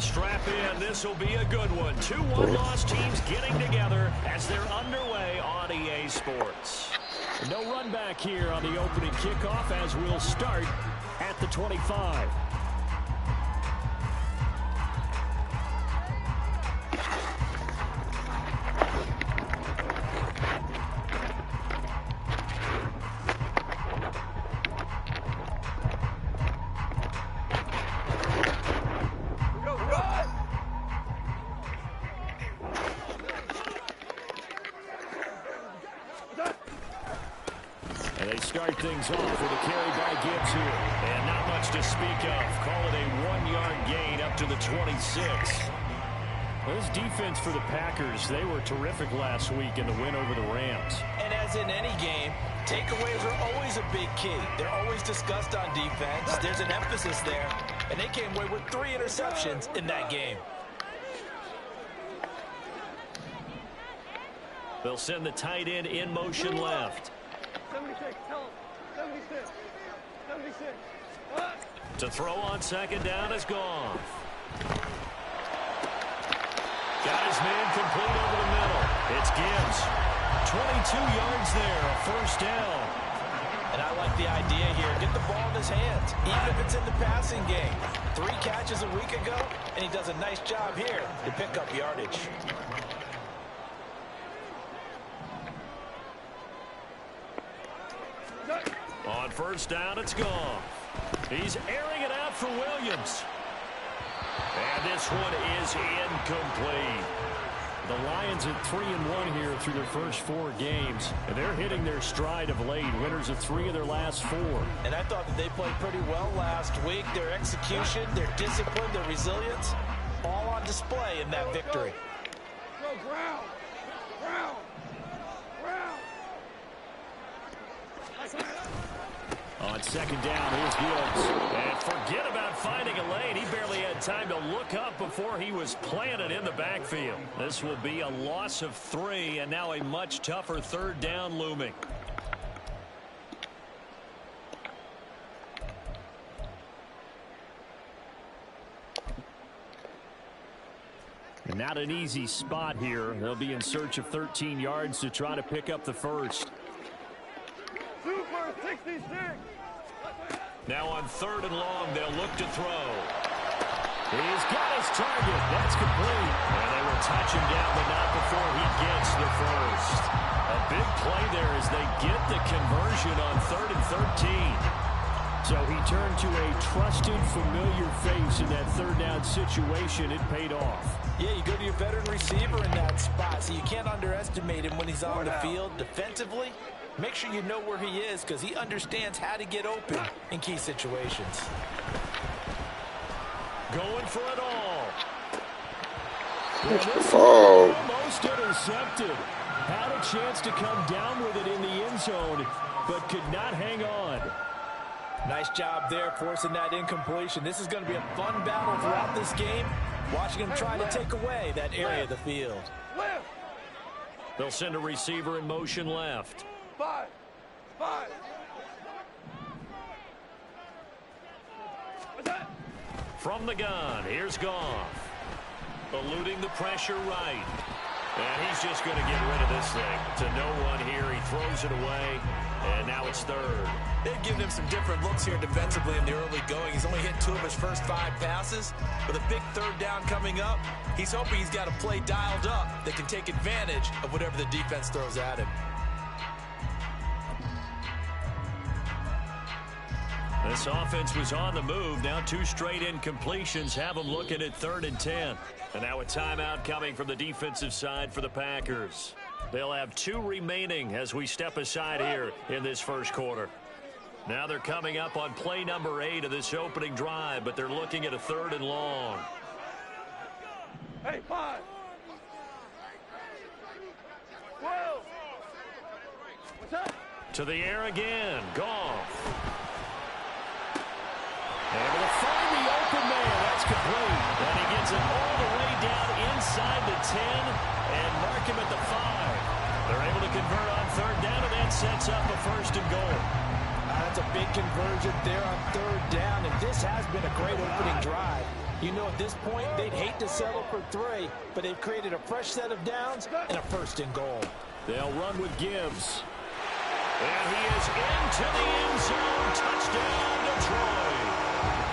Strap in. This will be a good one. Two one-loss teams getting together as they're underway on EA Sports. No run back here on the opening kickoff as we'll start at the 25. Start things off with a carry by Gibbs here. And not much to speak of. Call it a 1-yard gain up to the 26. Well, this defense for the Packers, they were terrific last week in the win over the Rams. And as in any game, takeaways are always a big key. They're always discussed on defense. There's an emphasis there. And they came away with 3 interceptions in that game. They'll send the tight end in motion left. 76, tell him. 76. 76. To throw on second down is Goff. Got his man complete over the middle. It's Gibbs. 22 yards there, a first down. And I like the idea here. Get the ball in his hands, even if it's in the passing game. 3 catches a week ago, and he does a nice job here to pick up yardage. On first down, it's Goff. He's airing it out for Williams. And this one is incomplete. The Lions at 3-1 here through their first 4 games. And they're hitting their stride of late. Winners of 3 of their last 4. And I thought that they played pretty well last week. Their execution, their discipline, their resilience, all on display in that victory. Go, ground. Ground. Ground. On second down, here's Gibbs. And forget about finding a lane. He barely had time to look up before he was planted in the backfield. This will be a loss of 3, and now a much tougher third down looming. And not an easy spot here. They'll be in search of 13 yards to try to pick up the first. Super 66. Now on third and long, they'll look to throw. He's got his target. That's complete. And they will touch him down, but not before he gets the first. A big play there as they get the conversion on 3rd and 13. So he turned to a trusted, familiar face in that third down situation. It paid off. Yeah, you go to your veteran receiver in that spot, so you can't underestimate him when he's on the field defensively. Make sure you know where he is because he understands how to get open in key situations. Going for it all. Oh. Almost intercepted. Had a chance to come down with it in the end zone, but could not hang on. Nice job there forcing that incompletion. This is going to be a fun battle throughout this game. Watching him try to take away that area of the field. They'll send a receiver in motion left. 5. From the gun, here's Goff. Eluding the pressure right. And he's just going to get rid of this thing. To no one here. He throws it away. And now it's third. They've given him some different looks here defensively in the early going. He's only hit 2 of his first 5 passes. With a big third down coming up, he's hoping he's got a play dialed up that can take advantage of whatever the defense throws at him. This offense was on the move. Now 2 straight incompletions have them looking at 3rd and 10. And now a timeout coming from the defensive side for the Packers. They'll have 2 remaining as we step aside here in this first quarter. Now they're coming up on play number 8 of this opening drive, but they're looking at a 3rd and long. Hey, 5. 12. What's up? To the air again. Goff. Able to find the open man. That's complete. And he gets it all the way down inside the 10 and mark him at the 5. They're able to convert on 3rd down, and that sets up a 1st and goal. That's a big conversion there on 3rd down, and this has been a great opening drive. You know, at this point, they'd hate to settle for 3, but they've created a fresh set of downs and a first and goal. They'll run with Gibbs. And he is into the end zone. Touchdown, Detroit.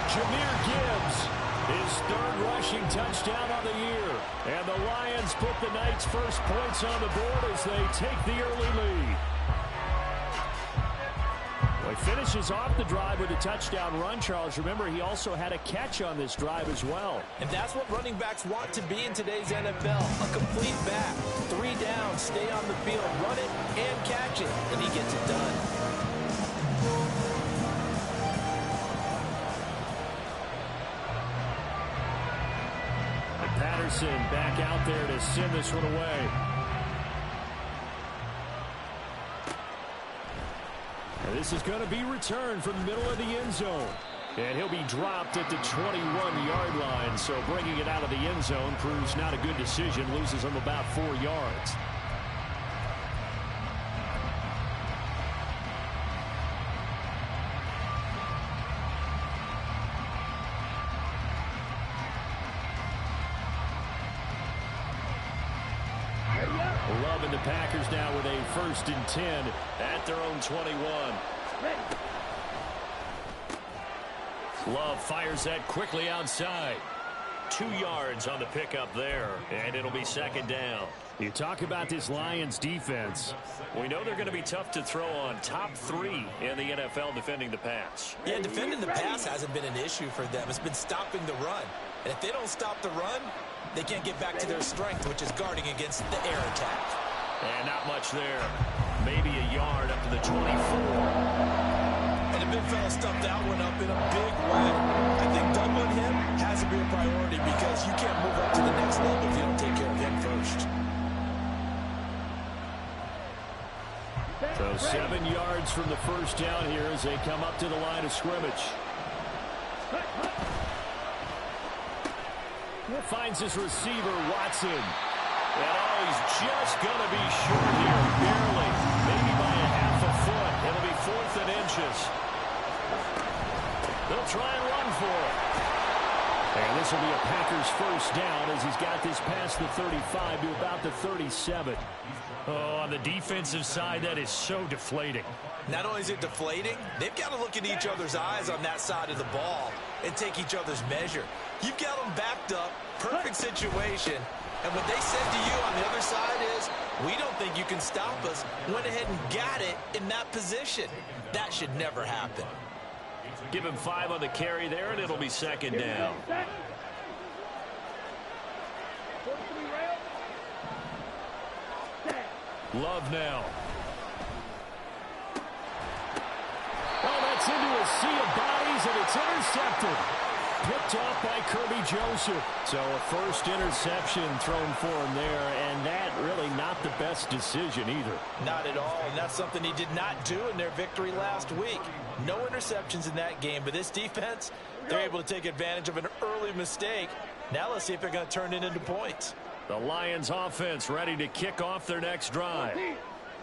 Jahmyr Gibbs, his 3rd rushing touchdown on the year. And the Lions put the Knights' first points on the board as they take the early lead. Well, he finishes off the drive with a touchdown run, Charles. Remember, he also had a catch on this drive as well. And that's what running backs want to be in today's NFL. A complete back. 3 downs, stay on the field, run it, and catch it. And he gets it done. And Patterson back out there to send this one away. And this is going to be returned from the middle of the end zone. And he'll be dropped at the 21-yard line. So bringing it out of the end zone proves not a good decision. Loses him about 4 yards. Love and the Packers now with a 1st and 10 at their own 21. Love fires that quickly outside. 2 yards on the pickup there, and it'll be 2nd down. You talk about this Lions defense. We know they're going to be tough to throw on. Top 3 in the NFL defending the pass. Yeah, defending the pass hasn't been an issue for them. It's been stopping the run. And if they don't stop the run, they can't get back to their strength, which is guarding against the air attack. And not much there. Maybe a yard up to the 24. And the big fella stuffed that one up in a big way. I think doubling him has to be a priority because you can't move up to the next level if you don't take care of him first. So 7 yards from the first down here as they come up to the line of scrimmage. Finds his receiver, Watson. And he's just going to be short here, barely. Maybe by a half a foot. It'll be 4th and inches. They'll try and run for it. And this will be a Packers first down as he's got this past the 35 to about the 37. Oh, on the defensive side, that is so deflating. Not only is it deflating, they've got to look in each other's eyes on that side of the ball and take each other's measure. You've got them backed up, perfect situation, and what they said to you on the other side is, we don't think you can stop us. Went ahead and got it in that position. That should never happen. Give him 5 on the carry there, and it'll be 2nd down. Love now. Oh, that's into a sea of bodies, and it's intercepted. Picked off by Kirby Joseph. So a first interception thrown for him there, and that really not the best decision either. Not at all, and that's something he did not do in their victory last week. No interceptions in that game, but this defense, they're able to take advantage of an early mistake. Now let's see if they're going to turn it into points. The Lions offense ready to kick off their next drive.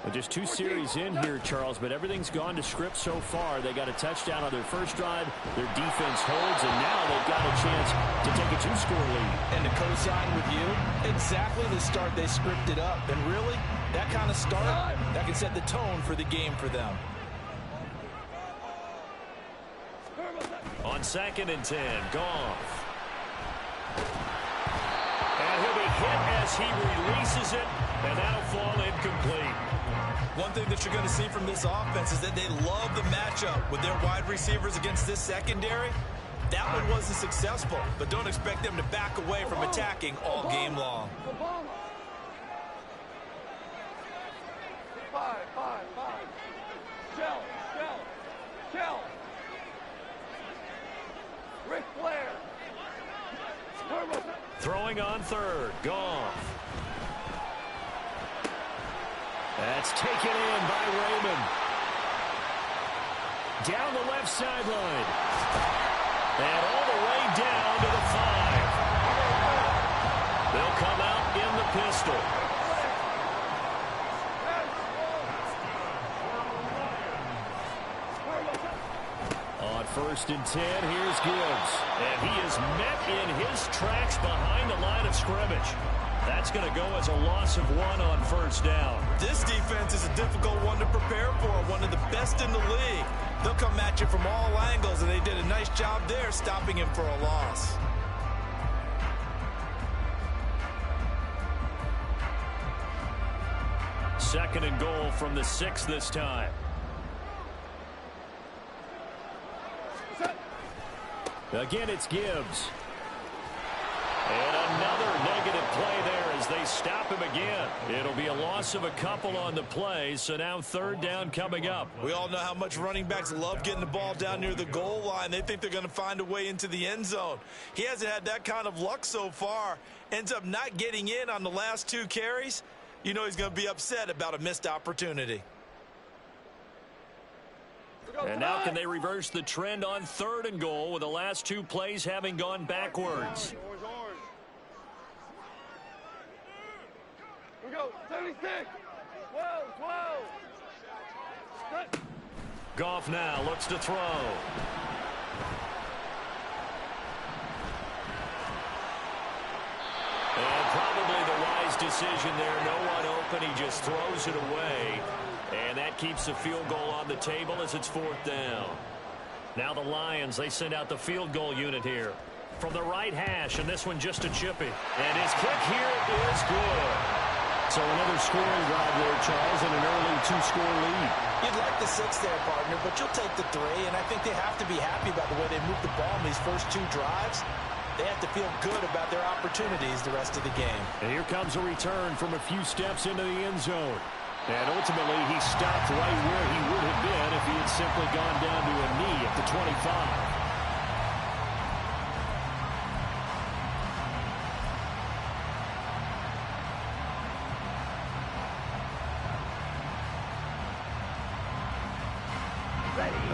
Well, just 2 series in here, Charles, but everything's gone to script so far. They got a touchdown on their first drive. Their defense holds, and now they've got a chance to take a 2-score lead. And to co-sign with you, exactly the start they scripted up. And really, that kind of start, that can set the tone for the game for them. On 2nd and 10, Goff. And he'll be hit as he releases it, and that'll fall incomplete. One thing that you're going to see from this offense is that they love the matchup with their wide receivers against this secondary. That one wasn't successful, but don't expect them to back away from attacking all game long. 5. Shell. Ric Flair. Throwing on 3rd, Goff. That's taken in by Raymond. Down the left sideline. And all the way down to the 5. They'll come out in the pistol. On 1st and 10. Here's Gibbs. And he is met in his tracks behind the line of scrimmage. That's going to go as a loss of 1 on 1st down. This defense is a difficult one to prepare for, one of the best in the league. They'll come at you from all angles, and they did a nice job there stopping him for a loss. Second and goal from the 6 this time. Again, it's Gibbs. And another negative play there as they stop him again. It'll be a loss of a couple on the play, so now 3rd down coming up. We all know how much running backs love getting the ball down near the goal line. They think they're going to find a way into the end zone. He hasn't had that kind of luck so far. Ends up not getting in on the last 2 carries. You know he's going to be upset about a missed opportunity. And now can they reverse the trend on 3rd and goal with the last 2 plays having gone backwards? We go, 76, 12. Goff now looks to throw. And probably the wise decision there. No one open. He just throws it away. And that keeps the field goal on the table as it's 4th down. Now the Lions, they send out the field goal unit here. From the right hash, and this one just a chippy. And his kick here is good. So another scoring drive there, Charles, and an early 2-score lead. You'd like the 6 there, partner, but you'll take the 3, and I think they have to be happy about the way they moved the ball in these first 2 drives. They have to feel good about their opportunities the rest of the game. And here comes a return from a few steps into the end zone. And ultimately, he stopped right where he would have been if he had simply gone down to a knee at the 25.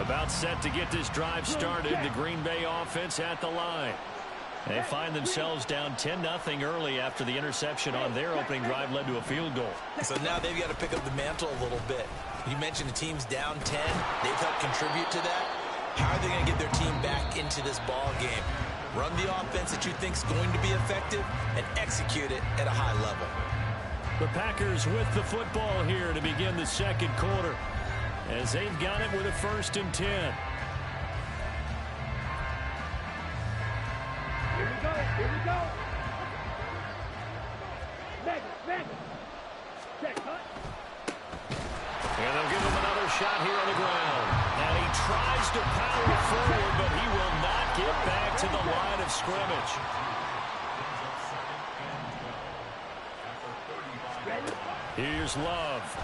About set to get this drive started. The Green Bay offense at the line. They find themselves down 10-0 early after the interception on their opening drive led to a field goal. So now they've got to pick up the mantle a little bit. You mentioned the team's down 10. They've helped contribute to that. How are they going to get their team back into this ball game? Run the offense that you think is going to be effective and execute it at a high level. The Packers with the football here to begin the 2nd quarter, as they've got it with a 1st and 10. Here we go. Check, cut. And they'll give him another shot here on the ground. And he tries to power forward, but he will not get back to the line of scrimmage. Here's Love.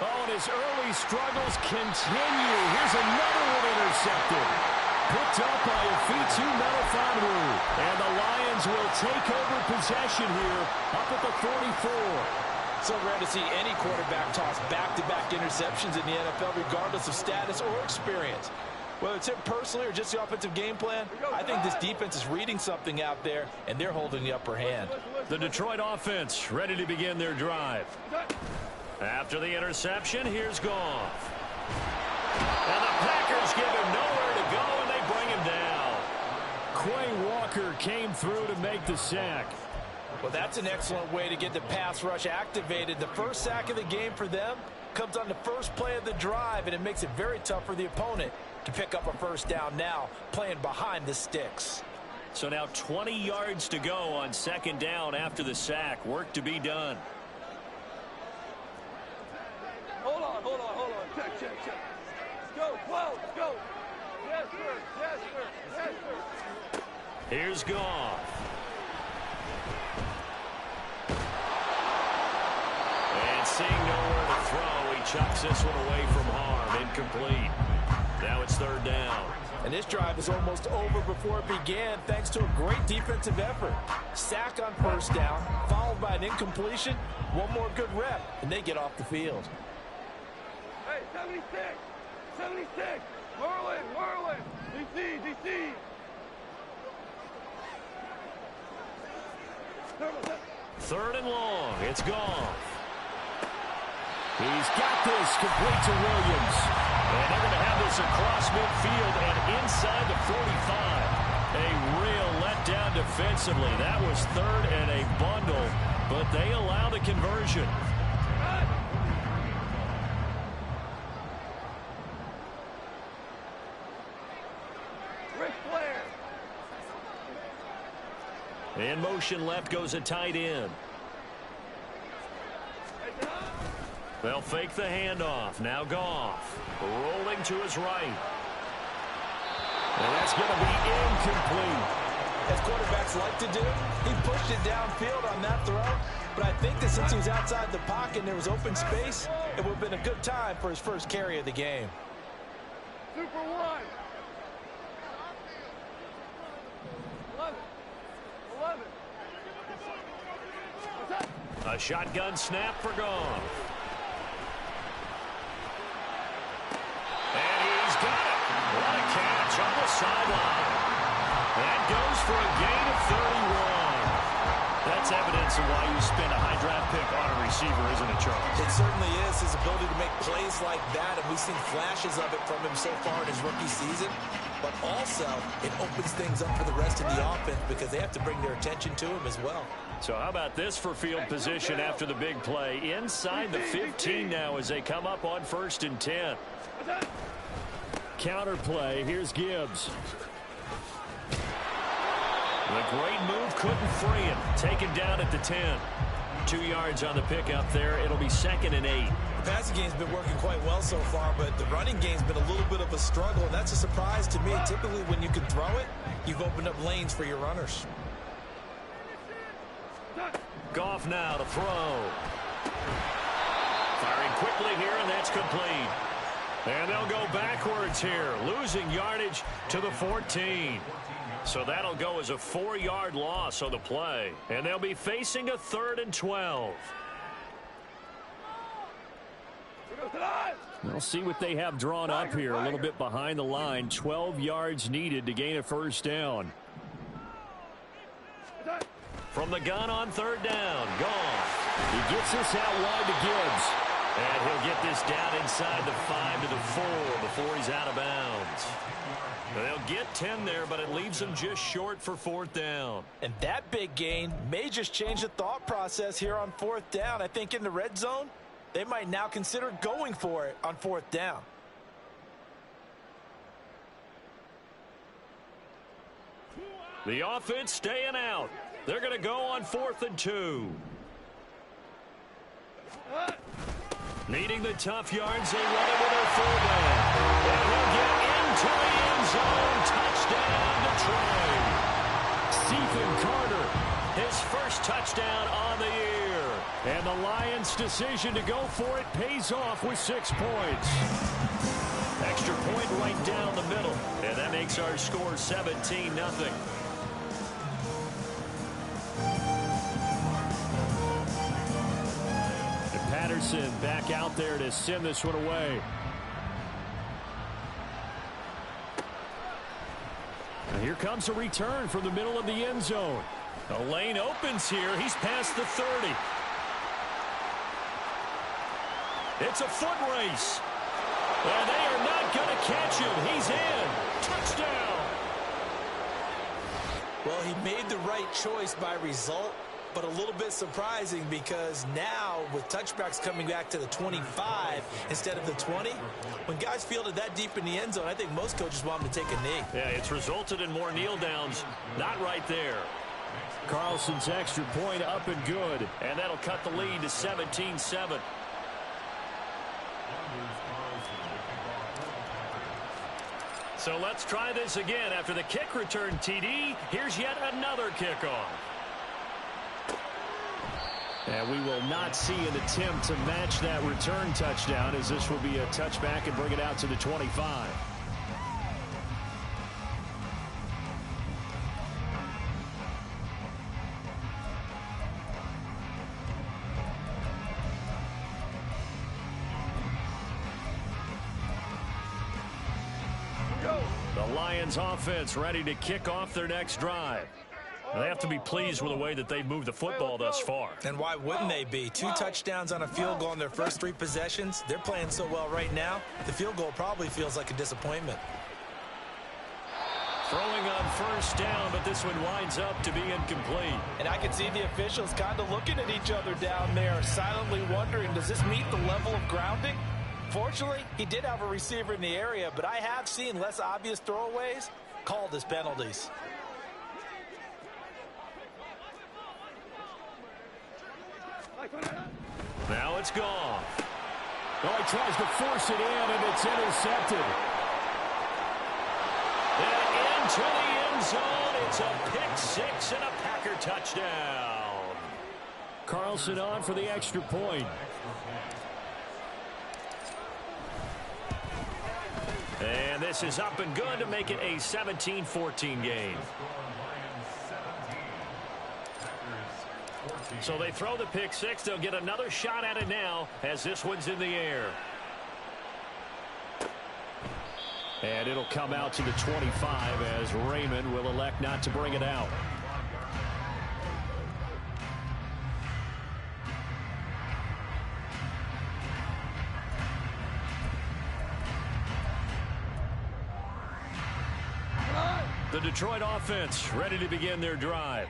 Oh, and his early struggles continue. Here's another one intercepted. Picked up by Afitu Melifonwu. And the Lions will take over possession here up at the 44. So rare to see any quarterback toss back-to-back interceptions in the NFL, regardless of status or experience. Whether it's him personally or just the offensive game plan, I think this defense is reading something out there, and they're holding the upper hand. The Detroit offense ready to begin their drive. After the interception, here's Goff. And the Packers give him nowhere to go, and they bring him down. Quay Walker came through to make the sack. Well, that's an excellent way to get the pass rush activated. The first sack of the game for them comes on the first play of the drive, and it makes it very tough for the opponent to pick up a 1st down now, playing behind the sticks. So now 20 yards to go on 2nd down after the sack. Work to be done. Hold on. Check. Let's go, 12, let's go. Yes, sir. Here's Goff. And seeing nowhere to throw, he chucks this one away from harm. Incomplete. Now it's 3rd down. And this drive is almost over before it began, thanks to a great defensive effort. Sack on 1st down, followed by an incompletion. One more good rep, and they get off the field. Hey, 76. Merlin. DC. 3rd and long. It's Goff. He's got this complete to Williams. And they're going to have this across midfield and inside the 45. A real letdown defensively. That was third and a bundle, but they allow the conversion. Ric Flair. In motion left goes a tight end. They'll fake the handoff. Now Goff rolling to his right. And that's going to be incomplete. As quarterbacks like to do, he pushed it downfield on that throw. But I think that since he was outside the pocket and there was open space, it would have been a good time for his first carry of the game. Super one. 11. 11. A shotgun snap for Goff. And he's got it. What a catch on the sideline. That goes for a gain of 31. That's evidence of why you spend a high draft pick on a receiver, isn't it, Charles? It certainly is. His ability to make plays like that, and we've seen flashes of it from him so far in his rookie season. But also, it opens things up for the rest of the offense because they have to bring their attention to him as well. So how about this for field position after the big play? Inside the 15 now as they come up on 1st and 10. Counter play. Here's Gibbs. The great move couldn't free him. Taken down at the 10. 2 yards on the pickup there. It'll be 2nd and 8. The passing game's been working quite well so far, but the running game's been a little bit of a struggle, and that's a surprise to me. Typically, when you can throw it, you've opened up lanes for your runners. Goff now to throw. Firing quickly here, and that's complete. And they'll go backwards here, losing yardage to the 14. So that'll go as a 4-yard loss on the play. And they'll be facing a 3rd and 12. We'll see what they have drawn up here. A little bit behind the line. 12 yards needed to gain a 1st down. From the gun on 3rd down. Goff. He gets this out wide to Gibbs. And he'll get this down inside the 5 to the 4 before he's out of bounds. They'll get 10 there, but it leaves them just short for 4th down. And that big gain may just change the thought process here on 4th down. I think in the red zone, they might now consider going for it on 4th down. The offense staying out. They're going to go on 4th and 2. Needing the tough yards, they run it with their fullback. And he'll get into the end zone. Touchdown, Detroit. Stephen Carter, his first touchdown on the year. And the Lions' decision to go for it pays off with 6 points. Extra point right down the middle. And that makes our score 17-0. Patterson back out there to send this one away. And here comes a return from the middle of the end zone. The lane opens here. He's past the 30. It's a foot race. And they are not going to catch him. He's in. Touchdown. Well, he made the right choice by result. But a little bit surprising because now with touchbacks coming back to the 25 instead of the 20, when guys fielded that deep in the end zone, I think most coaches want them to take a knee. Yeah, it's resulted in more kneel downs. Not right there. Carlson's extra point up and good. And that'll cut the lead to 17-7. So let's try this again. After the kick return TD, here's yet another kickoff. And we will not see an attempt to match that return touchdown, as this will be a touchback and bring it out to the 25. The Lions offense ready to kick off their next drive. They have to be pleased with the way that they've moved the football thus far. And why wouldn't they be? 2 touchdowns on a field goal in their first 3 possessions. They're playing so well right now, the field goal probably feels like a disappointment. Throwing on first down, but this one winds up to be incomplete. And I can see the officials kind of looking at each other down there, silently wondering, does this meet the level of grounding? Fortunately, he did have a receiver in the area, but I have seen less obvious throwaways called as penalties. Now it's gone. Oh, he tries to force it in, and it's intercepted. And into the end zone. It's a pick-6 and a Packer touchdown. Carlson on for the extra point. And this is up and good to make it a 17-14 game. So they throw the pick-6. They'll get another shot at it now as this one's in the air. And it'll come out to the 25 as Raymond will elect not to bring it out. The Detroit offense ready to begin their drive.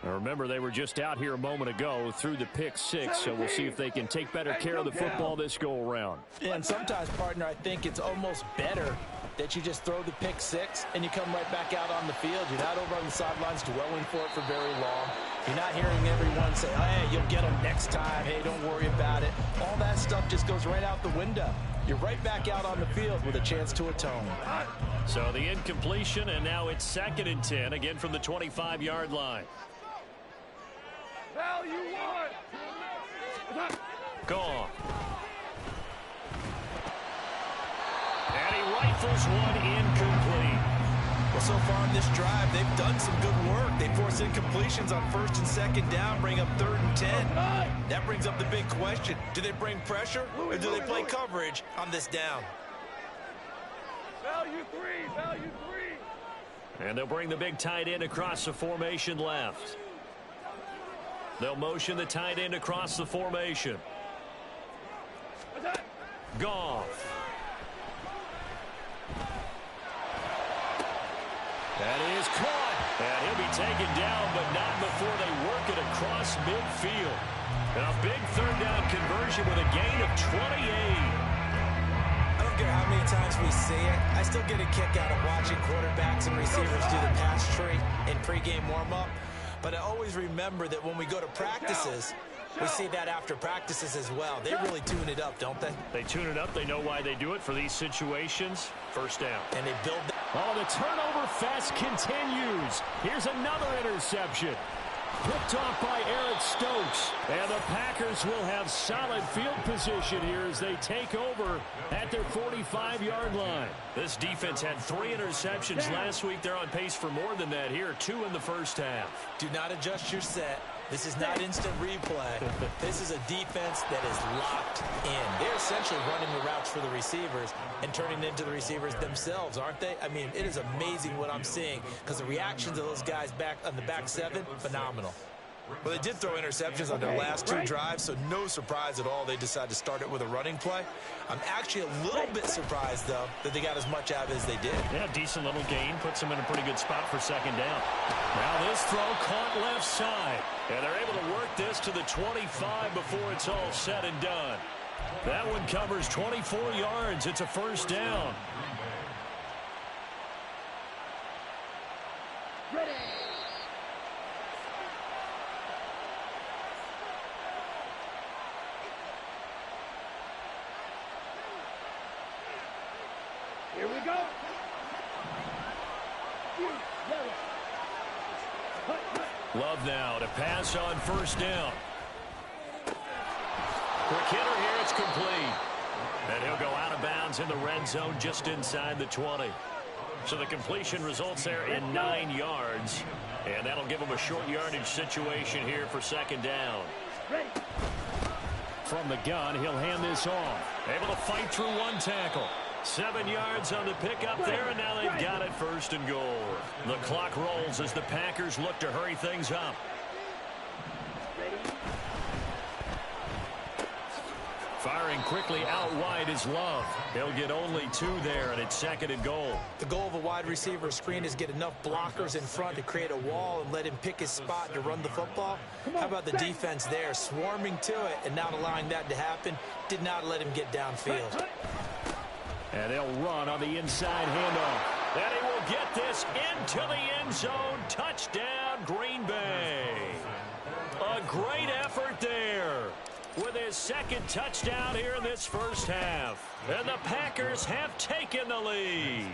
Now remember, they were just out here a moment ago through the pick-6, so we'll see if they can take better care of the football this go-around. And sometimes, partner, I think it's almost better that you just throw the pick-6 and you come right back out on the field. You're not over on the sidelines dwelling for it for very long. You're not hearing everyone say, hey, you'll get them next time. Hey, don't worry about it. All that stuff just goes right out the window. You're right back out on the field with a chance to atone. So the incompletion, and now it's 2nd and 10, again from the 25-yard line. Gone. And he rifles one incomplete. Well, so far in this drive, they've done some good work. They force incompletions on 1st and 2nd down, bring up 3rd and 10. That brings up the big question. Do they bring pressure, or do they play coverage on this down? Value 3. And they'll bring the big tight end across the formation left. They'll motion the tight end across the formation. Goff. That is caught. And he'll be taken down, but not before they work it across midfield. And a big 3rd down conversion with a gain of 28. I don't care how many times we see it. I still get a kick out of watching quarterbacks and receivers do the pass tree in pregame warm-up. But I always remember that when we go to practices, we see that after practices as well. They really tune it up, don't they? They tune it up. They know why they do it for these situations. 1st down. And they build that. Oh, the turnover fest continues. Here's another interception. Picked off by Eric Stokes. And the Packers will have solid field position here as they take over at their 45-yard line. This defense had 3 interceptions last week. They're on pace for more than that here. 2 in the first half. Do not adjust your set. This is not instant replay. This is a defense that is locked in. They're essentially running the routes for the receivers and turning it into the receivers themselves, aren't they? I mean, it is amazing what I'm seeing because the reactions of those guys back on the back 7, phenomenal. Well, they did throw interceptions on their last 2 drives, so no surprise at all they decided to start it with a running play. I'm actually a little bit surprised, though, that they got as much out of it as they did. Yeah, decent little gain. Puts them in a pretty good spot for 2nd down. Now this throw caught left side. And they're able to work this to the 25 before it's all said and done. That one covers 24 yards. It's a 1st down. Ready. Here we go. Love now to pass on 1st down. Quick hitter here, it's complete. And he'll go out of bounds in the red zone just inside the 20. So the completion results there in 9 yards. And that'll give him a short yardage situation here for 2nd down. From the gun, he'll hand this off. Able to fight through 1 tackle. 7 yards on the pickup there, and now they've got it 1st and goal. The clock rolls as the Packers look to hurry things up. Firing quickly out wide is Love. He'll get only 2 there, and it's 2nd and goal. The goal of a wide receiver screen is get enough blockers in front to create a wall and let him pick his spot to run the football. How about the defense there, swarming to it and not allowing that to happen? Did not let him get downfield. And they'll run on the inside handoff. And he will get this into the end zone. Touchdown, Green Bay. A great effort there with his 2nd touchdown here in this first half. And the Packers have taken the lead.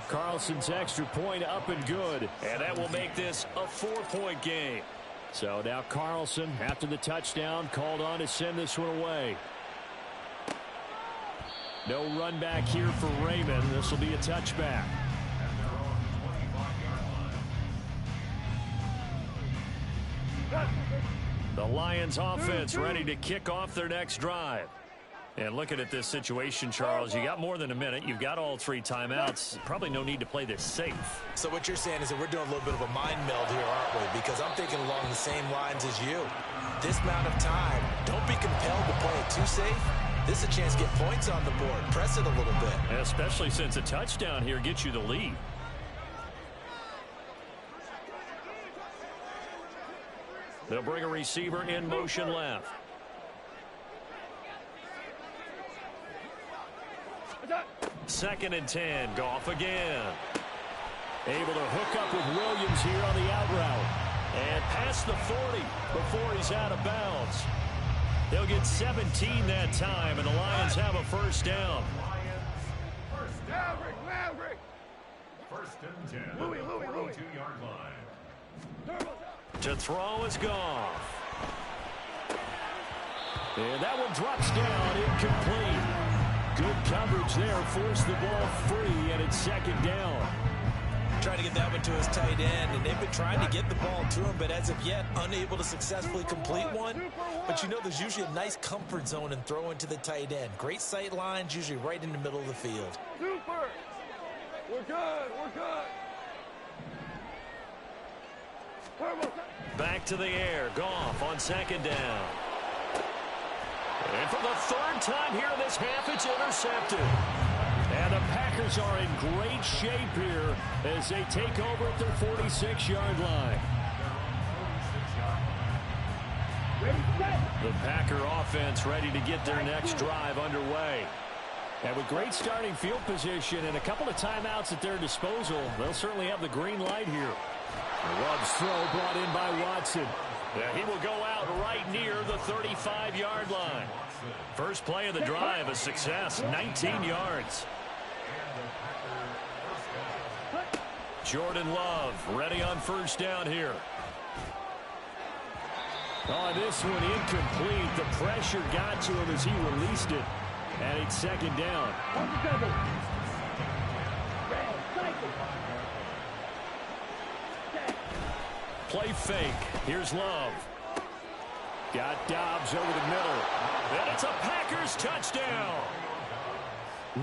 Carlson's extra point up and good. And that will make this a 4-point game. So now Carlson, after the touchdown, called on to send this one away. No run back here for Raymond. This will be a touchback. The Lions offense ready to kick off their next drive. And looking at this situation, Charles, you got more than a minute. You've got all 3 timeouts. Probably no need to play this safe. So what you're saying is that we're doing a little bit of a mind meld here, aren't we? Because I'm thinking along the same lines as you. This amount of time, don't be compelled to play it too safe. This is a chance to get points on the board. Press it a little bit. Especially since a touchdown here gets you the lead. They'll bring a receiver in motion left. Second and 10. Goff again. Able to hook up with Williams here on the out route. And past the 40 before he's out of bounds. They'll get 17 that time, and the Lions have a first down. First and 10 at the 42-yard line. To throw is Goff. And that one drops down, incomplete. Good coverage there, forced the ball free, and it's 2nd down. Trying to get that one to his tight end, and they've been trying to get the ball to him, but as of yet, unable to successfully complete one. But you know, there's usually a nice comfort zone in throwing to the tight end. Great sight lines, usually right in the middle of the field. Super! We're good, we're good. Back to the air, Goff on 2nd down. And for the 3rd time here in this half, it's intercepted. And the Packers are in great shape here as they take over at their 46-yard line. The Packer offense ready to get their next drive underway. And with great starting field position and a couple of timeouts at their disposal, they'll certainly have the green light here. Love's throw brought in by Watson. Yeah, he will go out right near the 35-yard line. First play of the drive, a success, 19 yards. Jordan Love ready on first down here. Oh, this one incomplete. The pressure got to him as he released it. And it's 2nd down. Play fake. Here's Love. Got Dobbs over the middle. And it's a Packers touchdown.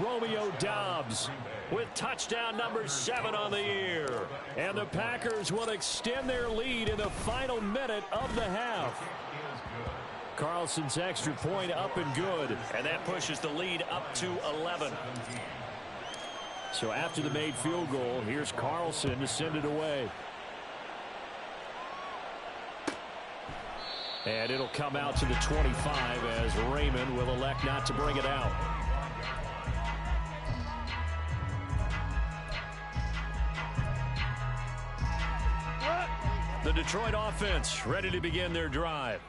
Romeo Dobbs with touchdown number 7 on the year. And the Packers will extend their lead in the final minute of the half. Carlson's extra point up and good. And that pushes the lead up to 11. So after the made field goal, here's Carlson to send it away. And it'll come out to the 25 as Raymond will elect not to bring it out. The Detroit offense ready to begin their drive.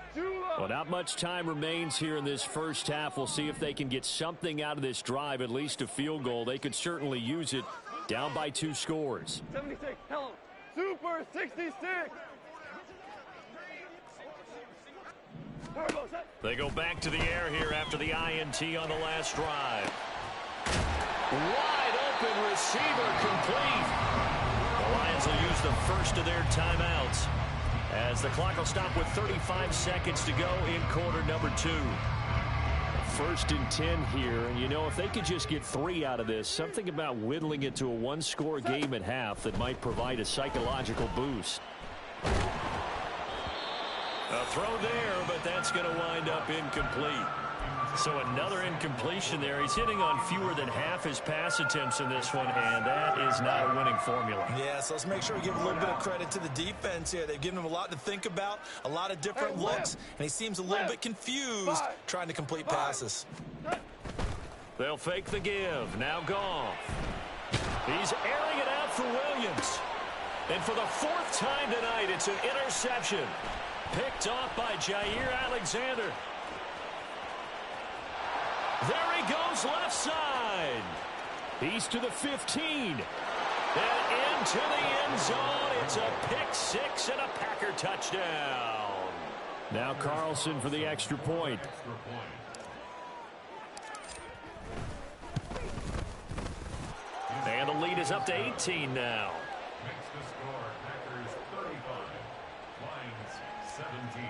Well, not much time remains here in this first half. We'll see if they can get something out of this drive, at least a field goal. They could certainly use it. Down by 2 scores. 76, hello. Super 66. They go back to the air here after the INT on the last drive. Wide open receiver complete. The Lions will use the first of their timeouts as the clock will stop with 35 seconds to go in quarter number 2. 1st and 10 here. And, you know, if they could just get 3 out of this, something about whittling it to a one-score game at half that might provide a psychological boost. A throw there, but that's going to wind up incomplete. So another incompletion there. He's hitting on fewer than half his pass attempts in this one, and that is not a winning formula. Yeah, so let's make sure we give a little bit of credit to the defense here. They've given him a lot to think about, a lot of different looks, and he seems a little bit confused trying to complete passes. They'll fake the give. Now Goff. He's airing it out for Williams. And for the 4th time tonight, it's an interception. Picked off by Jair Alexander. There he goes left side. He's to the 15. And into the end zone. It's a pick 6 and a Packer touchdown. Now Carlson for the extra point. And the lead is up to 18 now. Makes the score Packers 35, Lions 17.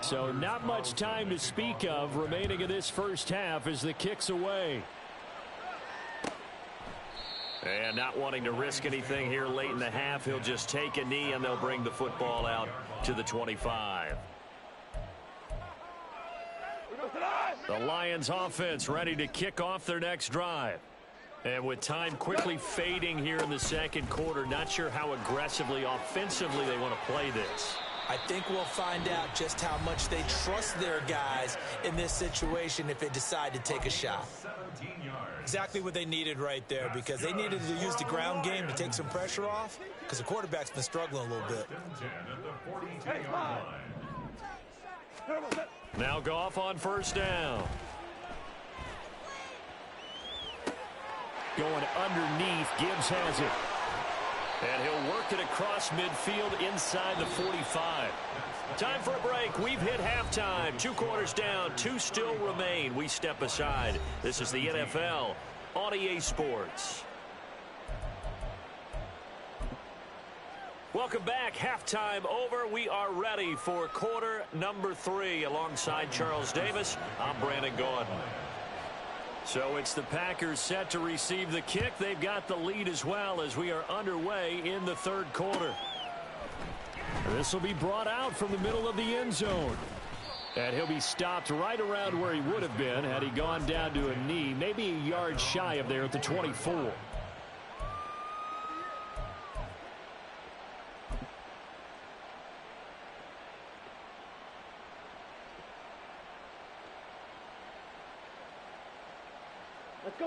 So not much time to speak of remaining in this first half as the kick's away. And not wanting to risk anything here late in the half, he'll just take a knee and they'll bring the football out to the 25. The Lions offense ready to kick off their next drive. And with time quickly fading here in the second quarter, not sure how aggressively, offensively they want to play this. I think we'll find out just how much they trust their guys in this situation if they decide to take a shot. Exactly what they needed right there, because they needed to use the ground game to take some pressure off, because the quarterback's been struggling a little bit. Now Goff on 1st down. Going underneath, Gibbs has it. And he'll work it across midfield inside the 45. Time for a break. We've hit halftime. 2 quarters down. 2 still remain. We step aside. This is the NFL on EA Sports. Welcome back. Halftime over. We are ready for quarter number 3. Alongside Charles Davis, I'm Brandon Gaudin. So it's the Packers set to receive the kick. They've got the lead as well as we are underway in the 3rd quarter. This will be brought out from the middle of the end zone. And he'll be stopped right around where he would have been had he gone down to a knee, maybe a yard shy of there at the 24.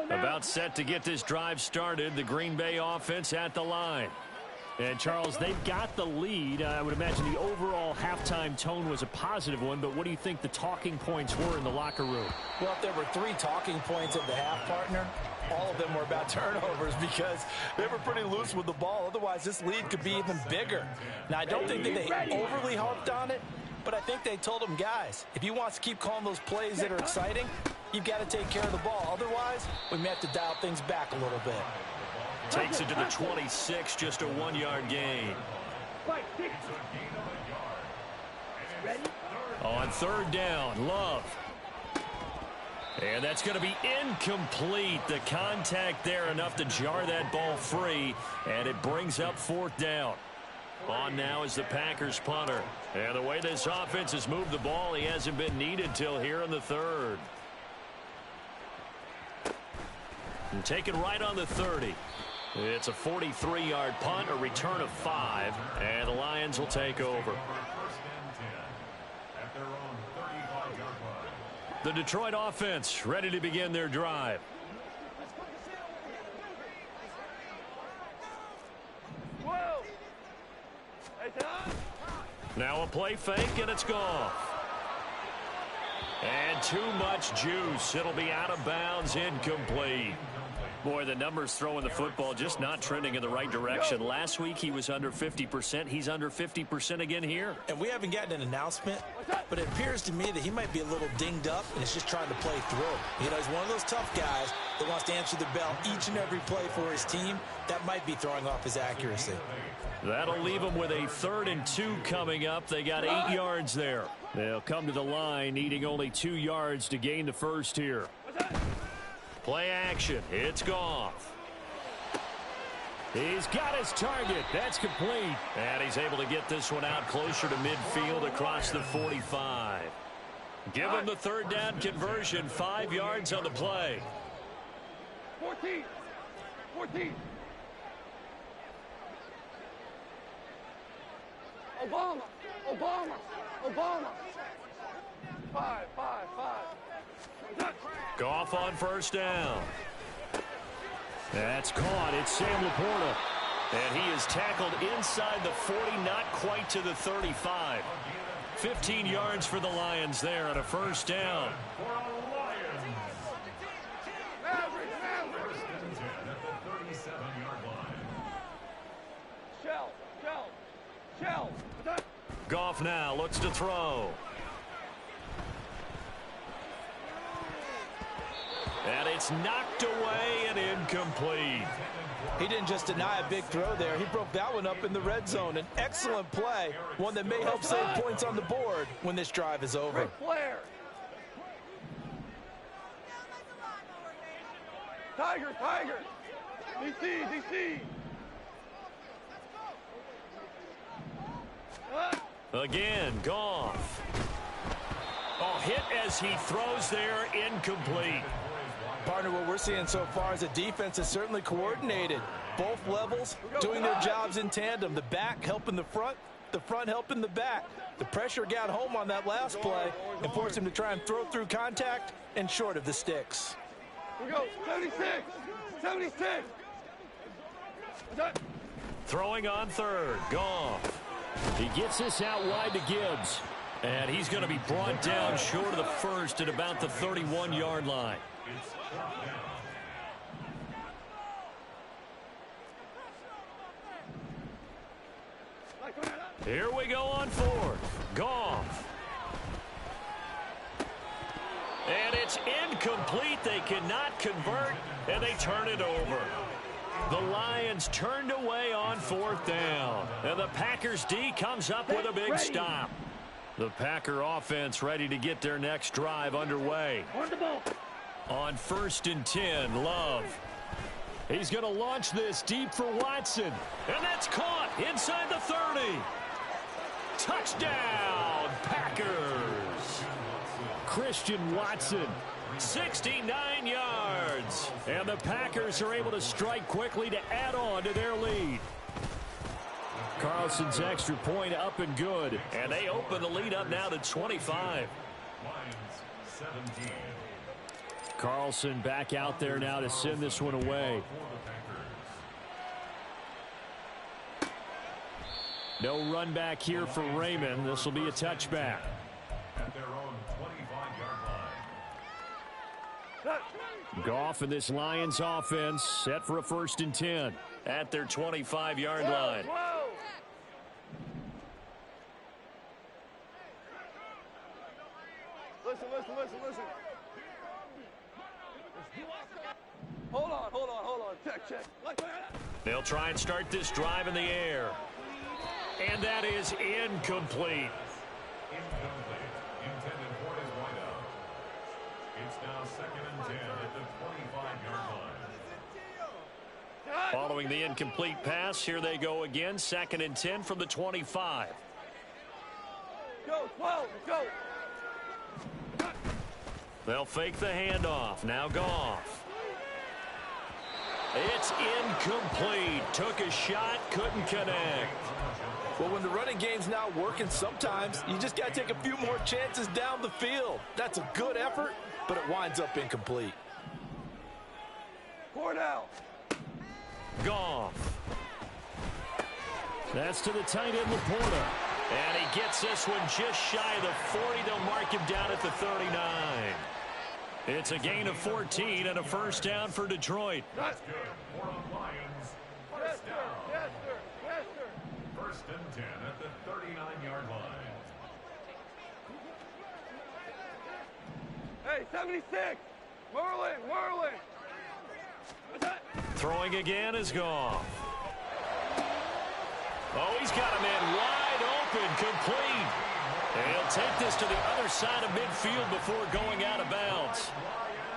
About set to get this drive started, the Green Bay offense at the line. And, Charles, they've got the lead. I would imagine the overall halftime tone was a positive one, but what do you think the talking points were in the locker room? Well, if there were 3 talking points of the half, partner, all of them were about turnovers because they were pretty loose with the ball. Otherwise, this lead could be even bigger. Now, I don't think that they overly harped on it, but I think they told them, guys, if you want to keep calling those plays that are exciting, you've got to take care of the ball. Otherwise, we may have to dial things back a little bit. Takes it to the 26, just a 1-yard gain. On 3rd down, Love. And that's going to be incomplete. The contact there enough to jar that ball free, and it brings up 4th down. On now is the Packers punter. And the way this offense has moved the ball, he hasn't been needed till here in the 3rd. And taken right on the 30. It's a 43-yard punt, a return of 5, and the Lions will take over. The Detroit offense ready to begin their drive. Now a play fake, and it's gone. And too much juice. It'll be out of bounds, incomplete. Boy, the numbers throwing the football just not trending in the right direction. Last week he was under 50%. He's under 50% again here. And we haven't gotten an announcement, but it appears to me that he might be a little dinged up and is just trying to play through. You know, he's one of those tough guys that wants to answer the bell each and every play for his team. That might be throwing off his accuracy. That'll leave them with a 3rd and 2 coming up. They got 8 yards there. They'll come to the line needing only 2 yards to gain the first here. Play action. It's Goff. He's got his target. That's complete. And he's able to get this one out closer to midfield across the 45. Give him the 3rd down conversion. 5 yards on the play. 14. 14. Obama. Obama. Obama. 5. Goff on 1st down. That's caught. It's Sam Laporta. And he is tackled inside the 40, not quite to the 35. 15 yards for the Lions there on a 1st down. Shell. Goff now looks to throw. And it's knocked away and incomplete. He didn't just deny a big throw there. He broke that one up in the red zone. An excellent play, one that may help save points on the board when this drive is over. Ric Flair. Tiger. DC. Again, Goff. Oh, hit as he throws there, incomplete. Partner, what we're seeing so far is the defense is certainly coordinated. Both levels doing their jobs in tandem. The back helping the front helping the back. The pressure got home on that last play and forced him to try and throw through contact and short of the sticks. We go, 76. Throwing on 3rd, Goff. He gets this out wide to Gibbs. And he's going to be brought down short of the 1st at about the 31-yard line. Here we go on 4th. Goff. And it's incomplete. They cannot convert, and they turn it over. The Lions turned away on 4th down. And the Packers D comes up with a big stop. The Packer offense ready to get their next drive underway. On 1st and 10, Love. He's going to launch this deep for Watson. And that's caught inside the 30. Touchdown, Packers. Christian Watson, 69 yards. And the Packers are able to strike quickly to add on to their lead. Carlson's extra point up and good. And they open the lead up now to 25. Carlson back out there now to send this one away. No run back here for Raymond. This will be a touchback. At their own 25-yard line. Goff and this Lions offense set for a 1st and 10 at their 25-yard line. Listen. Hold on. Check. They'll try and start this drive in the air. And that is incomplete. Incomplete. Intended for his wideout. It's now 2nd and 10 at the 25-yard line. Following the incomplete pass, here they go again. 2nd and 10 from the 25. Go, 12, go. They'll fake the handoff. Now Goff. It's incomplete. Took a shot, couldn't connect. Well, when the running game's not working, sometimes you just got to take a few more chances down the field. That's a good effort, but it winds up incomplete. Cordell. Goff. That's to the tight end, Laporta. And he gets this one just shy of the 40. They'll mark him down at the 39. It's a gain of 14 and a first down for Detroit. That's good. For the Lions, first down. Yes, sir. Yes, sir. First and 10 at the 39-yard line. Hey, 76. Whirling. Throwing again is Goff. Oh, he's got a man wide open, complete. And he'll take this to the other side of midfield before going out of bounds.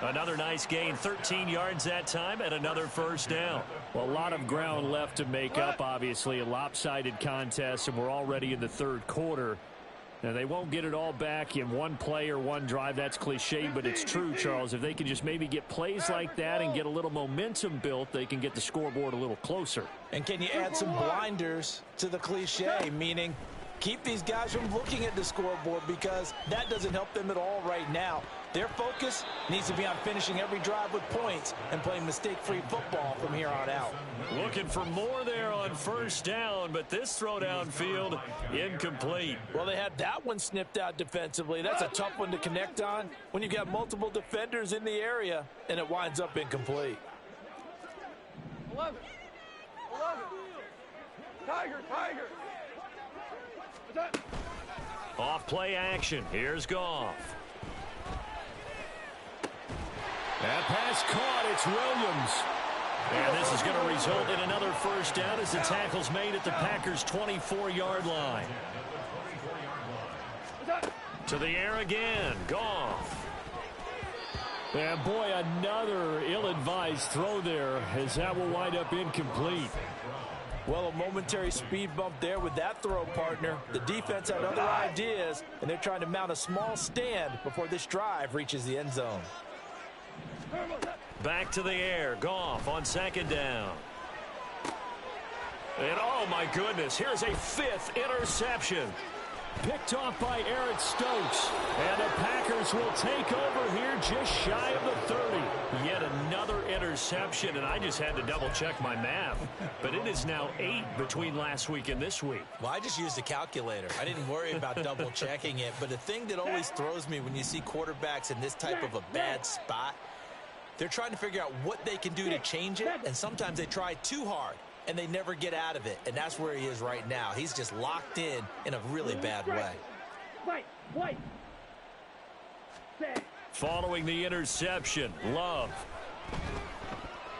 Another nice gain, 13 yards that time, and another first down. Well, a lot of ground left to make up, obviously. A lopsided contest, and we're already in the third quarter. Now, they won't get it all back in one play or one drive. That's cliche, but it's true, Charles. If they can just maybe get plays like that and get a little momentum built, they can get the scoreboard a little closer. And can you add some blinders to the cliche, meaning keep these guys from looking at the scoreboard, because that doesn't help them at all right now. Their focus needs to be on finishing every drive with points and playing mistake-free football from here on out. Looking for more there on first down, but this throw downfield incomplete. Well, they had that one snipped out defensively. That's a tough one to connect on when you've got multiple defenders in the area, and it winds up incomplete. 11. Tiger. Off play action. Here's Goff. That pass caught. It's Williams. And this is going to result in another first down as the tackle's made at the Packers' 24-yard line. To the air again. Goff. And boy, another ill-advised throw there, as that will wind up incomplete. Well, a momentary speed bump there with that throw, partner. The defense had other ideas, and they're trying to mount a small stand before this drive reaches the end zone. Back to the air. Goff on second down. And oh my goodness, here's a fifth interception. Picked off by Eric Stokes. And the Packers will take over here just shy of the 30. Yet another interception, and I just had to double-check my math. But it is now 8 between last week and this week. Well, I just used a calculator. I didn't worry about double-checking it. But the thing that always throws me when you see quarterbacks in this type of a bad spot, they're trying to figure out what they can do to change it, and sometimes they try too hard, and they never get out of it. And that's where he is right now. He's just locked in a really bad way. Following the interception, Love.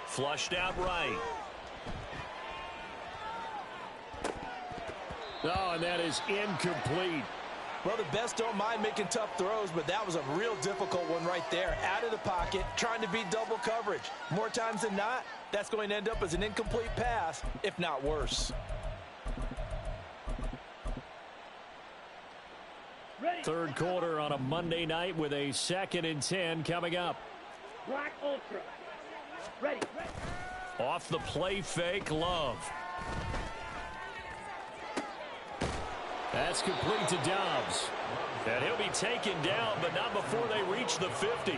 Flushed out right. Oh, and that is incomplete. Well, the best don't mind making tough throws, but that was a real difficult one right there. Out of the pocket, trying to beat double coverage. More times than not, that's going to end up as an incomplete pass, if not worse. Third quarter on a Monday night with a 2nd and 10 coming up. Black Ultra. Ready. Off the play fake, Love. That's complete to Dobbs. And he'll be taken down, but not before they reach the 50.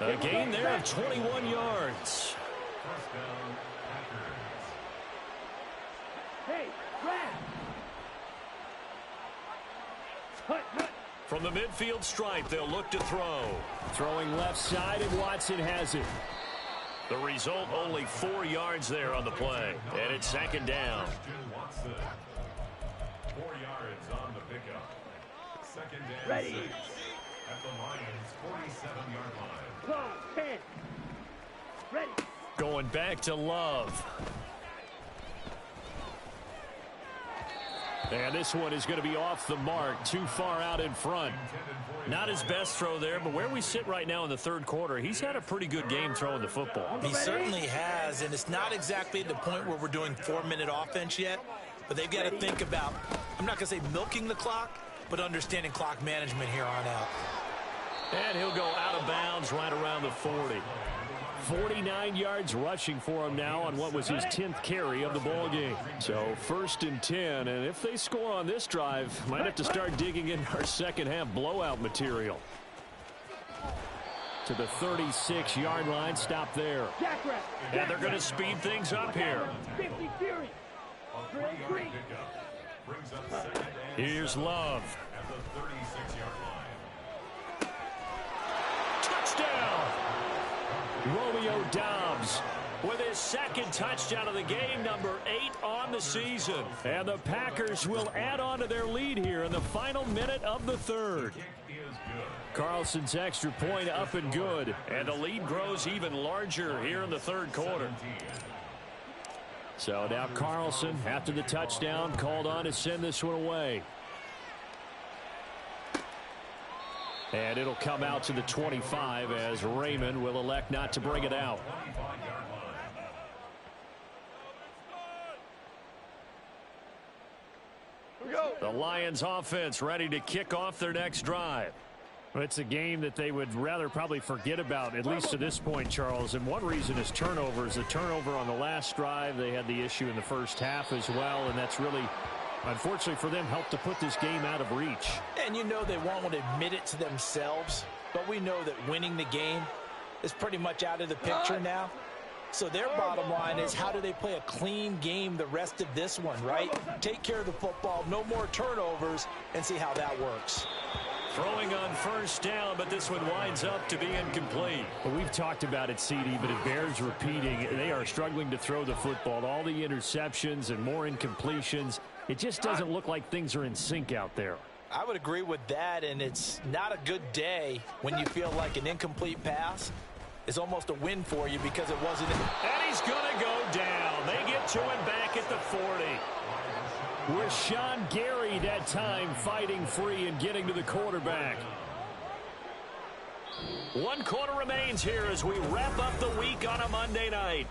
A gain there of 21 yards. First down, Packers. Hey, Brad. Hut. From the midfield stripe, they'll look to throw. Throwing left side, and Watson has it. The result, only 4 yards there on the play. And it's second down. Watson. 4 yards on the pickup. Second and Ready. 6 at the Lions' 47-yard line. Close. 10. Ready. Going back to Love. And this one is going to be off the mark, too far out in front. Not his best throw there, but where we sit right now in the third quarter, he's had a pretty good game throwing the football. He certainly has, and it's not exactly at the point where we're doing 4-minute offense yet, but they've got to think about, I'm not going to say milking the clock, but understanding clock management here on out. And he'll go out of bounds right around the 40. 49 yards rushing for him now on what was his 10th carry of the ball game. So 1st and 10, and if they score on this drive, might have to start digging in our second half blowout material. To the 36-yard line, stop there. Jackrabbit. And they're going to speed things up here. 50 Fury. A 3-yard pickup brings up second and Here's 7 Love. at the 36-yard line. Touchdown! Romeo Doubs with his second touchdown of the game, number 8 on the season. And the Packers will add on to their lead here in the final minute of the third. Carlson's extra point up and good. And the lead grows even larger here in the third quarter. So now Carlson, after the touchdown, called on to send this one away. And it'll come out to the 25 as Raymond will elect not to bring it out. The Lions offense ready to kick off their next drive. It's a game that they would rather probably forget about, at least to this point, Charles. And one reason is turnovers. The turnover on the last drive, they had the issue in the first half as well, and that's really, unfortunately for them, helped to put this game out of reach. And you know they won't admit it to themselves, but we know that winning the game is pretty much out of the picture now. So their bottom line is, how do they play a clean game the rest of this one, right? Take care of the football, no more turnovers, and see how that works. Throwing on first down, but this one winds up to be incomplete. Well, we've talked about it, CD, but it bears repeating. They are struggling to throw the football. All the interceptions and more incompletions. It just doesn't look like things are in sync out there. I would agree with that, and it's not a good day when you feel like an incomplete pass is almost a win for you because it wasn't. And he's going to go down. They get to him back at the 40. Rashawn Gary that time fighting free and getting to the quarterback. 1 quarter remains here as we wrap up the week on a Monday night.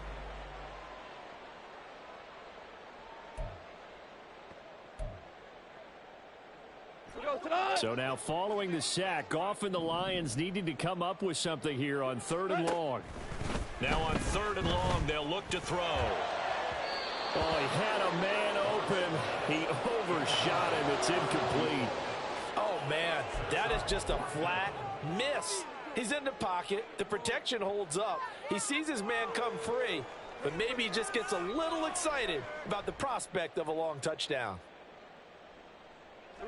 So now following the sack, Goff and the Lions needing to come up with something here on 3rd and long. Now on 3rd and long, they'll look to throw. Oh, he had a man open. He overshot him. It's incomplete. Oh, man, that is just a flat miss. He's in the pocket. The protection holds up. He sees his man come free, but maybe he just gets a little excited about the prospect of a long touchdown.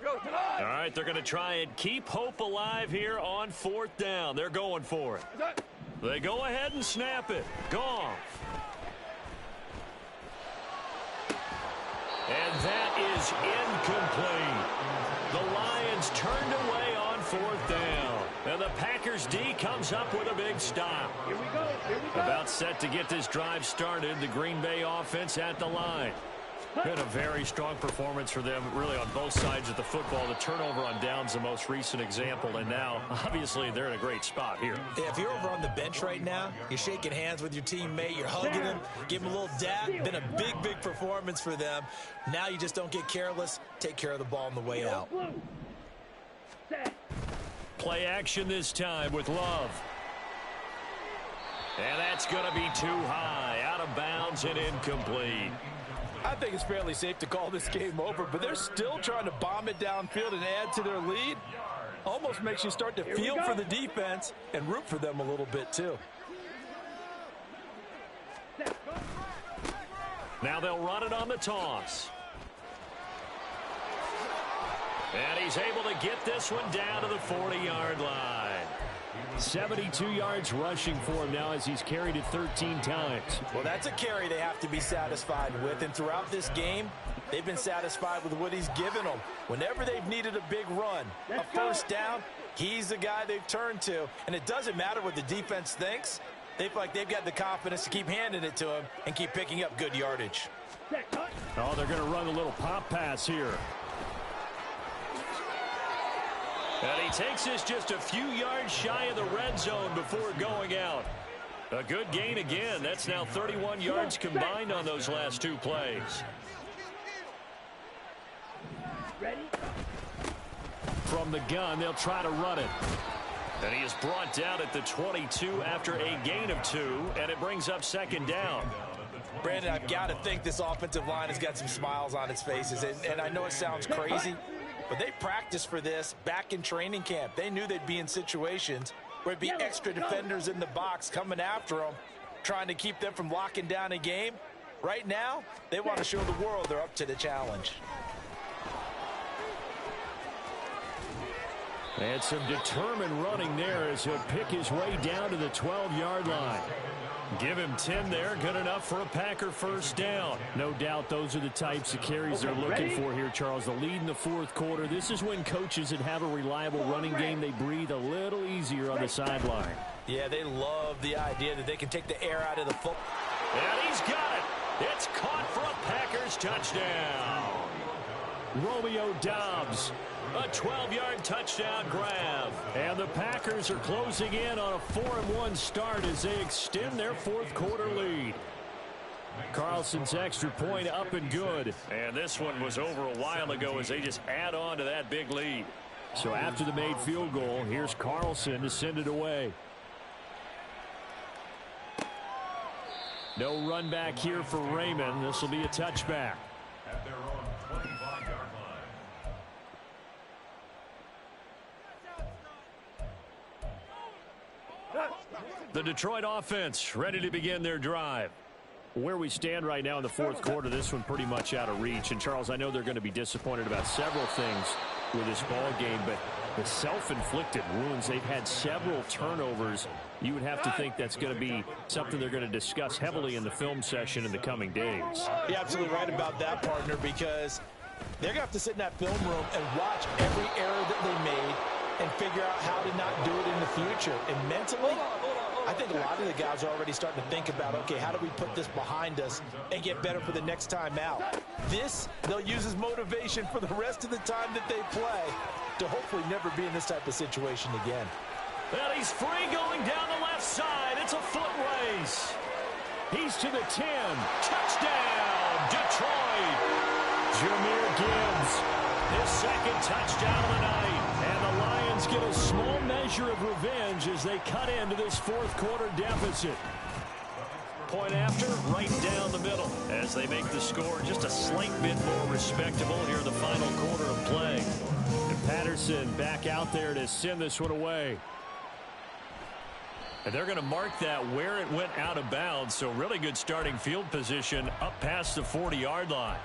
All right, they're going to try and keep hope alive here on 4th down. They're going for it. They go ahead and snap it. Goff. And that is incomplete. The Lions turned away on 4th down. And the Packers D comes up with a big stop. Here we go. Here we go. About set to get this drive started. The Green Bay offense at the line. Been a very strong performance for them, really, on both sides of the football. The turnover on downs, the most recent example, and now, obviously, they're in a great spot here. Yeah, if you're over on the bench right now, you're shaking hands with your teammate, you're hugging him, give him a little dap. Been a big, big performance for them. Now you just don't get careless. Take care of the ball on the way out. Play action this time with Love. And that's going to be too high, out of bounds and incomplete. I think it's fairly safe to call this game over, but they're still trying to bomb it downfield and add to their lead. Almost makes you start to feel for the defense and root for them a little bit, too. Now they'll run it on the toss. And he's able to get this one down to the 40-yard line. 72 yards rushing for him now as he's carried it 13 times. Well, that's a carry they have to be satisfied with. And throughout this game, they've been satisfied with what he's given them. Whenever they've needed a big run, a first down, he's the guy they've turned to. And it doesn't matter what the defense thinks. They feel like they've got the confidence to keep handing it to him and keep picking up good yardage. Oh, they're going to run a little pop pass here. And he takes this just a few yards shy of the red zone before going out. A good gain again. That's now 31 yards combined on those last 2 plays. Ready? From the gun, they'll try to run it. And he is brought down at the 22 after a gain of 2, and it brings up 2nd down. Brandon, I've got to think this offensive line has got some smiles on its faces. And I know it sounds crazy, but they practiced for this back in training camp. They knew they'd be in situations where it'd be extra defenders in the box coming after them, trying to keep them from locking down a game. Right now, they want to show the world they're up to the challenge. And some determined running there as he'll pick his way down to the 12-yard line. Give him 10 there, good enough for a Packer first down. No doubt those are the types of carries they're looking for here, Charles. The lead in the fourth quarter. This is when coaches that have a reliable running game, they breathe a little easier on the sideline. Yeah, they love the idea that they can take the air out of the football. And he's got it. It's caught for a Packers touchdown. Romeo Doubs, a 12-yard touchdown grab. And the Packers are closing in on a 4-1 start as they extend their fourth quarter lead. Carlson's extra point up and good. And this one was over a while ago as they just add on to that big lead. So after the made field goal, here's Carlson to send it away. No run back here for Raymond. This will be a touchback. At their own 25-yard line. The Detroit offense ready to begin their drive. Where we stand right now in the fourth quarter, this one pretty much out of reach. And, Charles, I know they're going to be disappointed about several things with this ball game, but the self-inflicted wounds, they've had several turnovers. You would have to think that's going to be something they're going to discuss heavily in the film session in the coming days. You're absolutely right about that, partner, because they're going to have to sit in that film room and watch every error that they made and figure out how to not do it in the future. And mentally, I think a lot of the guys are already starting to think about, okay, how do we put this behind us and get better for the next time out? This, they'll use as motivation for the rest of the time that they play to hopefully never be in this type of situation again. Well, he's free going down the left side. It's a foot race. He's to the 10. Touchdown, Detroit. Jahmyr Gibbs, his second touchdown of the night. And the Lions get a small measure of revenge as they cut into this fourth quarter deficit. Point after, right down the middle as they make the score just a slight bit more respectable here in the final quarter of play. And Patterson back out there to send this one away. And they're going to mark that where it went out of bounds. So really good starting field position up past the 40-yard line.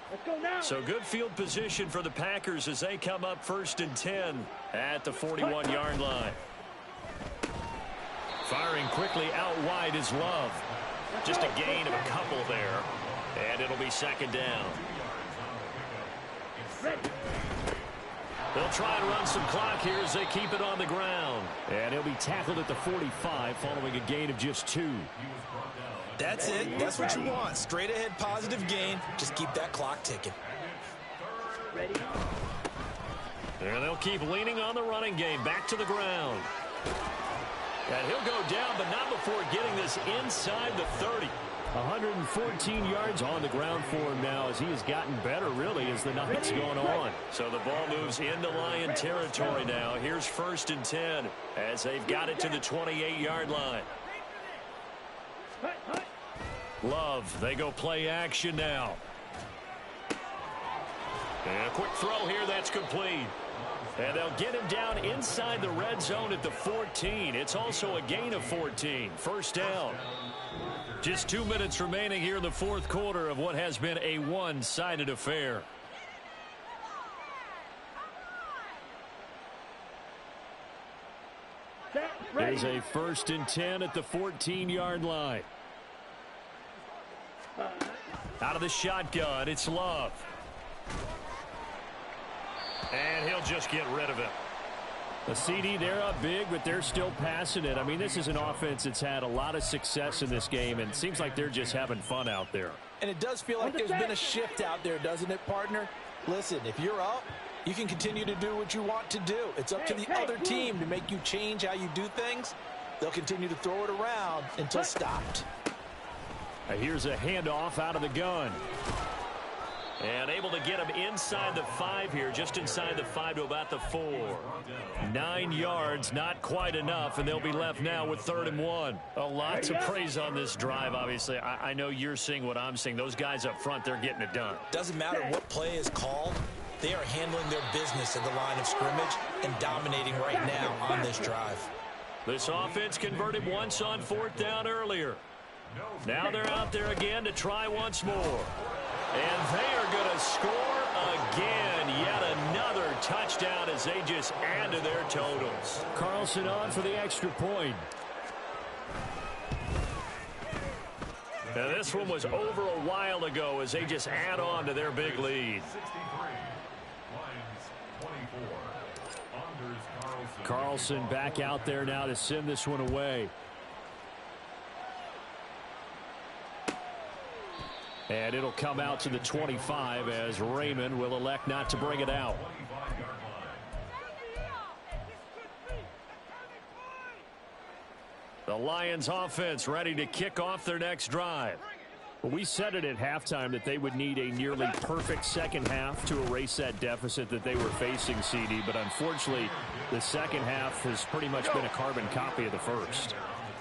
Let's go now. So good field position for the Packers as they come up 1st and 10 at the 41-yard line. Firing quickly out wide is Love. Just a gain of a couple there. And it'll be second down. They'll try and run some clock here as they keep it on the ground. And he'll be tackled at the 45 following a gain of just 2. That's it. That's what you want. Straight ahead positive gain. Just keep that clock ticking. Ready? And they'll keep leaning on the running game. Back to the ground. And he'll go down, but not before getting this inside the 30. 114 yards on the ground for him now as he has gotten better, really, as the night's gone on. So the ball moves into Lion territory now. Here's 1st and 10 as they've got it to the 28-yard line. Love, they go play action now. And a quick throw here, that's complete. And they'll get him down inside the red zone at the 14. It's also a gain of 14. First down. Just 2 minutes remaining here in the fourth quarter of what has been a one-sided affair. There's a 1st and 10 at the 14-yard line. Out of the shotgun, it's Love. And he'll just get rid of it. The CD, they're up big, but they're still passing it. I mean, this is an offense that's had a lot of success in this game, and it seems like they're just having fun out there. And it does feel like there's been a shift out there, doesn't it, partner? Listen, if you're up, you can continue to do what you want to do. It's up to the other team to make you change how you do things. They'll continue to throw it around until stopped. Here's a handoff out of the gun. And able to get him inside the 5 here, just inside the 5 to about the 4. 9 yards, not quite enough, and they'll be left now with 3rd and 1. A lot to praise on this drive, obviously. I know you're seeing what I'm seeing. Those guys up front, they're getting it done. Doesn't matter what play is called. They are handling their business at the line of scrimmage and dominating right now on this drive. This offense converted once on 4th down earlier. Now they're out there again to try once more. And they are going to score again. Yet another touchdown as they just add to their totals. Carlson on for the extra point. Now this one was over a while ago as they just add on to their big lead. 63. Lions 24. Anders Carlson back out there now to send this one away. And it'll come out to the 25 as Raymond will elect not to bring it out. 25-yard line. The Lions offense ready to kick off their next drive. Well, we said it at halftime that they would need a nearly perfect second half to erase that deficit that they were facing, CD. But unfortunately, the second half has pretty much been a carbon copy of the first.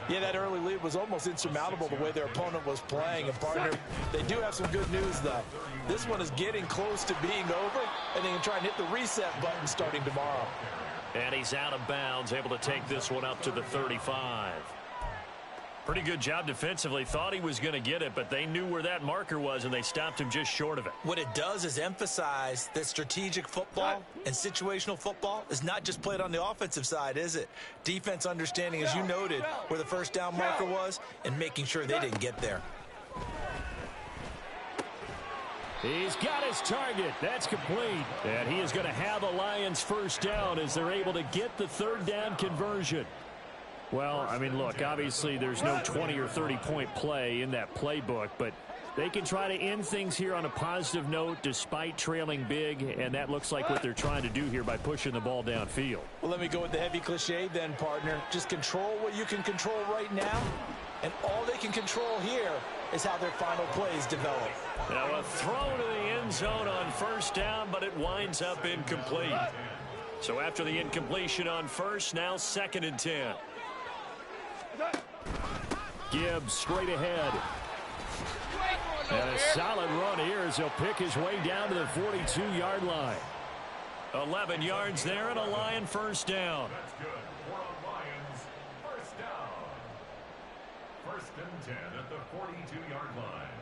Yeah, that early lead was almost insurmountable the way their opponent was playing. And, partner, they do have some good news, though. This one is getting close to being over, and they can try and hit the reset button starting tomorrow. And he's out of bounds, able to take this one up to the 35. Pretty good job defensively. Thought he was going to get it, but they knew where that marker was, and they stopped him just short of it. What it does is emphasize that strategic football and situational football is not just played on the offensive side, is it? Defense understanding, as you noted, where the first down marker was and making sure they didn't get there. He's got his target. That's complete. And he is going to have the Lions first down as they're able to get the 3rd down conversion. Well, I mean, look, obviously there's no 20 or 30-point play in that playbook, but they can try to end things here on a positive note despite trailing big, and that looks like what they're trying to do here by pushing the ball downfield. Well, let me go with the heavy cliche then, partner. Just control what you can control right now, and all they can control here is how their final plays develop. Now a throw to the end zone on first down, but it winds up incomplete. So after the incompletion on first, now 2nd and 10. Gibbs straight ahead. And a solid run here as he'll pick his way down to the 42-yard line. 11 yards there and a Lion first down. That's good. For a Lions first down. 1st and 10 at the 42-yard line.